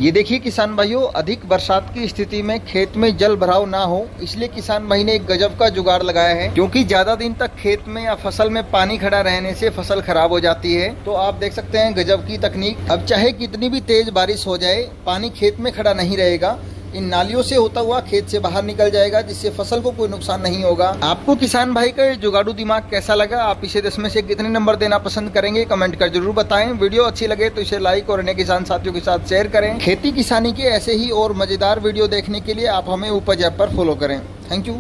ये देखिए किसान भाइयों, अधिक बरसात की स्थिति में खेत में जल भराव ना हो, इसलिए किसान भाई ने एक गजब का जुगाड़ लगाया है। क्योंकि ज्यादा दिन तक खेत में या फसल में पानी खड़ा रहने से फसल खराब हो जाती है। तो आप देख सकते हैं गजब की तकनीक। अब चाहे कितनी भी तेज बारिश हो जाए, पानी खेत में खड़ा नहीं रहेगा, इन नालियों से होता हुआ खेत से बाहर निकल जाएगा, जिससे फसल को कोई नुकसान नहीं होगा। आपको किसान भाई का जुगाड़ू दिमाग कैसा लगा? आप इसे 10 में से कितने नंबर देना पसंद करेंगे? कमेंट कर जरूर बताएं। वीडियो अच्छी लगे तो इसे लाइक और अन्य किसान साथियों के साथ शेयर करें। खेती किसानी के ऐसे ही और मजेदार वीडियो देखने के लिए आप हमें उपज ऐप पर फॉलो करें। Thank you.